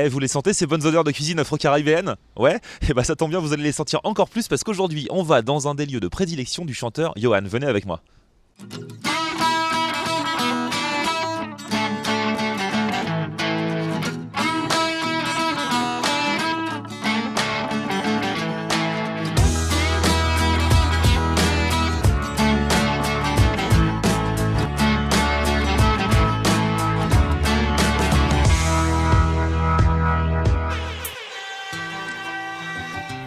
Vous les sentez ces bonnes odeurs de cuisine afro-caribéenne? Ouais? Et bah ça tombe bien, vous allez les sentir encore plus parce qu'aujourd'hui, on va dans un des lieux de prédilection du chanteur Yohan. Venez avec moi.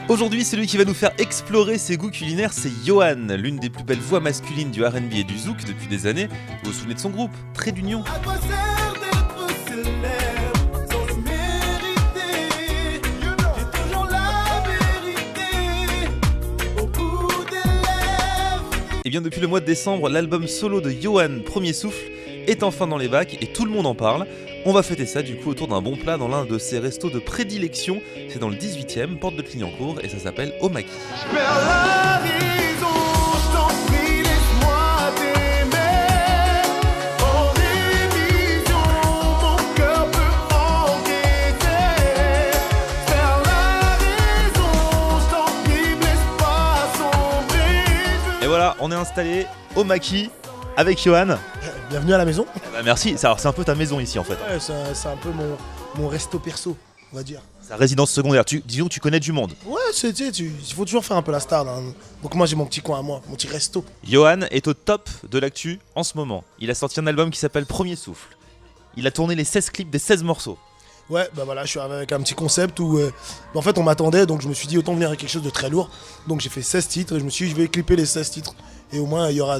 Aujourd'hui, celui qui va nous faire explorer ses goûts culinaires, c'est Yohan, l'une des plus belles voix masculines du R&B et du zouk depuis des années. Vous vous souvenez de son groupe, Trait d'Union? À quoi sert d'être célèbre sans le mériter? J'ai toujours la vérité au bout des lèvres. Et bien depuis le mois de décembre, l'album solo de Yohan, Premier Souffle, est enfin dans les bacs et tout le monde en parle. On va fêter ça du coup autour d'un bon plat dans l'un de ses restos de prédilection. C'est dans le 18e, porte de Clignancourt, et ça s'appelle Omaki. Je perds la raison, je t'en prie, laisse-moi t'aimer. En révision, mon cœur peut encaisser. Je perds la raison, je t'en prie, laisse pas sombrer. Et voilà, on est installé Omaki avec Yohan. Bienvenue à la maison. Bah merci, alors c'est un peu ta maison ici en fait. Ouais, c'est un peu mon resto perso, on va dire. Sa résidence secondaire, disons que tu connais du monde. Ouais, il faut toujours faire un peu la star. Hein. Donc moi j'ai mon petit coin à moi, mon petit resto. Yohan est au top de l'actu en ce moment. Il a sorti un album qui s'appelle Premier Souffle. Il a tourné les 16 clips des 16 morceaux. Ouais, bah voilà, je suis arrivé avec un petit concept où en fait on m'attendait, donc je me suis dit autant venir avec quelque chose de très lourd. Donc j'ai fait 16 titres et je me suis dit je vais clipper les 16 titres. Et au moins il y aura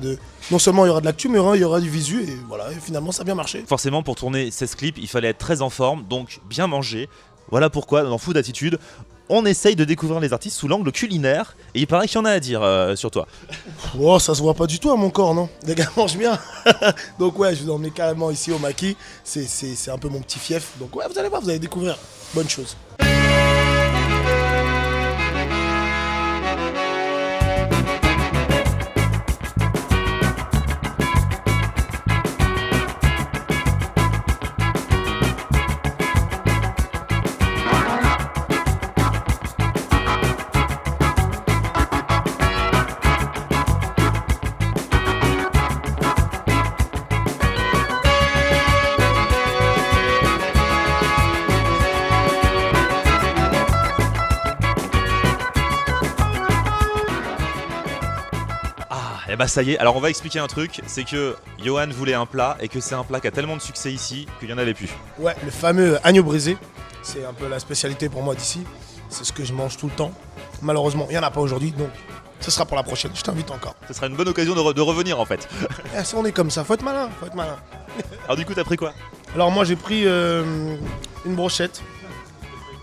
non seulement il y aura de l'actu, mais il y aura du visu et voilà, et finalement ça a bien marché. Forcément pour tourner 16 clips, il fallait être très en forme, donc bien manger. Voilà pourquoi dans Food Attitude, on essaye de découvrir les artistes sous l'angle culinaire. Et il paraît qu'il y en a à dire sur toi. Oh, ça se voit pas du tout à mon corps, non? Les gars mangent bien. Donc ouais, je vous emmène carrément ici au Maki. C'est un peu mon petit fief. Donc ouais, vous allez voir, vous allez découvrir. Bonne chose. Et bah ça y est, alors on va expliquer un truc, c'est que Yohan voulait un plat et que c'est un plat qui a tellement de succès ici qu'il y en avait plus. Ouais, le fameux agneau brisé. C'est un peu la spécialité pour moi d'ici. C'est ce que je mange tout le temps. Malheureusement, il n'y en a pas aujourd'hui, donc ce sera pour la prochaine. Je t'invite encore. Ce sera une bonne occasion de revenir en fait. On est comme ça, faut être malin, faut être malin. Alors du coup t'as pris quoi? Alors moi j'ai pris une brochette.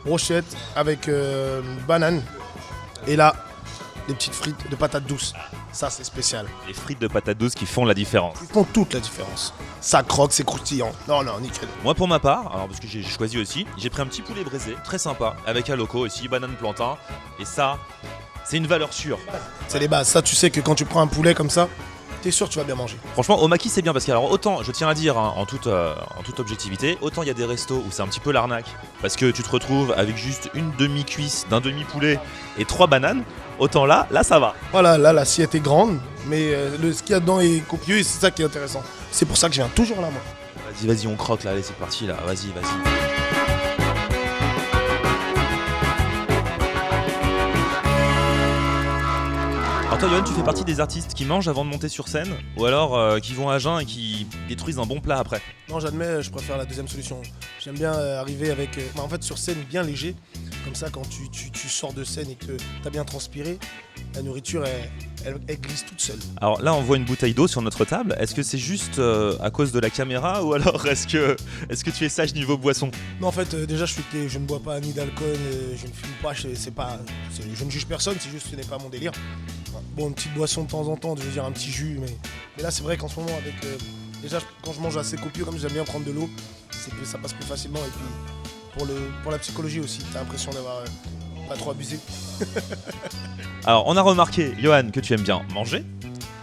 Brochette avec banane. Et là, des petites frites de patates douces. Ça c'est spécial. Les frites de patates douces qui font la différence. Ils font toute la différence. Ça croque, c'est croustillant. Non, nickel. Moi pour ma part, alors parce que j'ai choisi aussi, j'ai pris un petit poulet braisé, très sympa, avec un loco aussi, banane plantain. Et ça, c'est une valeur sûre. C'est les bases. Ça, tu sais que quand tu prends un poulet comme ça, t'es sûr que tu vas bien manger. Franchement, au Maki c'est bien parce que alors autant, je tiens à dire hein, en toute objectivité, autant il y a des restos où c'est un petit peu l'arnaque parce que tu te retrouves avec juste une demi-cuisse d'un demi-poulet et 3 bananes, autant là ça va. Voilà, là l'assiette est grande, mais ce qu'il y a dedans est copieux et c'est ça qui est intéressant. C'est pour ça que je viens toujours là, moi. Vas-y, on croque là, allez c'est parti là, vas-y. Alors toi Yohan, tu fais partie des artistes qui mangent avant de monter sur scène ou alors qui vont à jeun et qui détruisent un bon plat après? Non, j'admets, je préfère la deuxième solution. J'aime bien arriver avec, en fait sur scène bien léger, comme ça quand tu sors de scène et que t'as bien transpiré, la nourriture elle glisse toute seule. Alors là on voit une bouteille d'eau sur notre table, est-ce que c'est juste à cause de la caméra ou alors est-ce que tu es sage niveau boisson? Non en fait déjà je ne bois pas ni d'alcool, je ne fume pas, je ne juge personne, c'est juste que ce n'est pas mon délire. Bon, une petite boisson de temps en temps, je veux dire un petit jus, mais là c'est vrai qu'en ce moment avec déjà quand je mange assez copieux, comme j'aime bien prendre de l'eau, c'est que ça passe plus facilement et puis pour la psychologie aussi, t'as l'impression d'avoir pas trop abusé. Alors on a remarqué Yohan que tu aimes bien manger,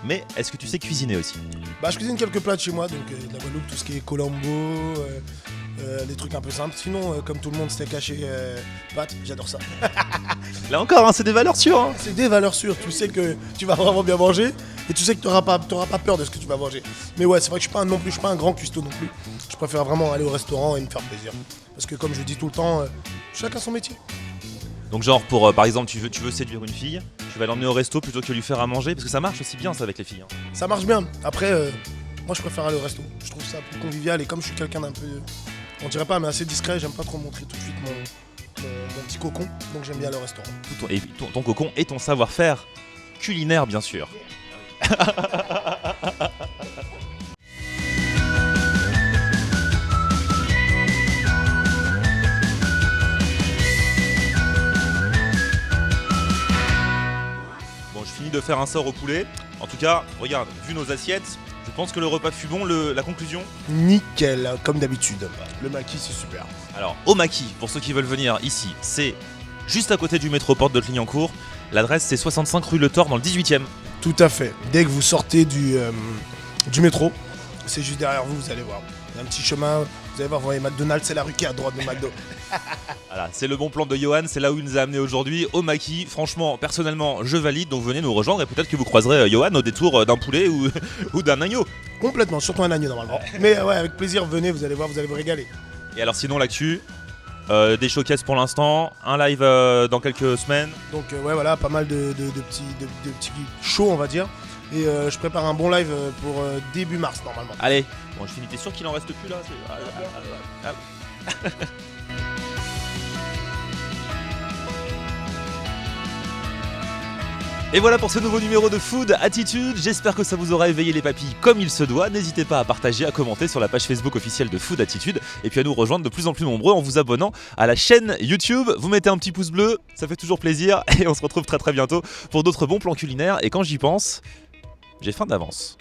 mais est-ce que tu sais cuisiner aussi? Bah je cuisine quelques plats de chez moi, donc de la Guadeloupe, tout ce qui est colombo, des trucs un peu simples. Sinon, comme tout le monde, steak haché, pâtes, j'adore ça. Là encore, hein, c'est des valeurs sûres. Hein. C'est des valeurs sûres, tu sais que tu vas vraiment bien manger et tu sais que tu n'auras pas peur de ce que tu vas manger. Mais ouais, c'est vrai que je suis pas un grand cuistot non plus. Je préfère vraiment aller au restaurant et me faire plaisir. Parce que comme je dis tout le temps, chacun son métier. Donc genre pour par exemple tu veux séduire une fille, tu vas l'emmener au resto plutôt que lui faire à manger parce que ça marche aussi bien ça avec les filles. Hein. Ça marche bien. Après, moi je préfère aller au resto. Je trouve ça plus convivial et comme je suis quelqu'un d'un peu, on dirait pas, mais assez discret, j'aime pas trop montrer tout de suite mon petit cocon. Donc j'aime bien aller au restaurant. Et ton cocon et ton savoir-faire culinaire bien sûr. Bon, je finis de faire un sort au poulet. En tout cas, regarde, vu nos assiettes, je pense que le repas fut bon. La conclusion? Nickel, comme d'habitude. Le maquis c'est super. Alors, au maquis, pour ceux qui veulent venir ici, c'est juste à côté du métro Porte de Clignancourt. L'adresse c'est 65 rue Le Thor dans le 18e. Tout à fait. Dès que vous sortez du métro, c'est juste derrière vous, vous allez voir. Il y a un petit chemin, vous allez voir, vous voyez McDonald's, c'est la rue qui est à droite de McDo. Voilà, c'est le bon plan de Johan, c'est là où il nous a amené aujourd'hui, au maquis. Franchement, personnellement, je valide, donc venez nous rejoindre et peut-être que vous croiserez Johan au détour d'un poulet ou d'un agneau. Complètement, surtout un agneau normalement. Mais ouais, avec plaisir, venez, vous allez voir, vous allez vous régaler. Et alors sinon l'actu, des showcases pour l'instant, un live dans quelques semaines. Donc ouais, voilà, pas mal de petits shows, on va dire. Et je prépare un bon live pour début mars normalement. Allez, bon je finis, t'es sûr qu'il en reste plus là? Et voilà pour ce nouveau numéro de Food Attitude, j'espère que ça vous aura éveillé les papilles comme il se doit. N'hésitez pas à partager, à commenter sur la page Facebook officielle de Food Attitude et puis à nous rejoindre de plus en plus nombreux en vous abonnant à la chaîne YouTube. Vous mettez un petit pouce bleu, ça fait toujours plaisir et on se retrouve très bientôt pour d'autres bons plans culinaires. Et quand j'y pense, j'ai faim d'avance.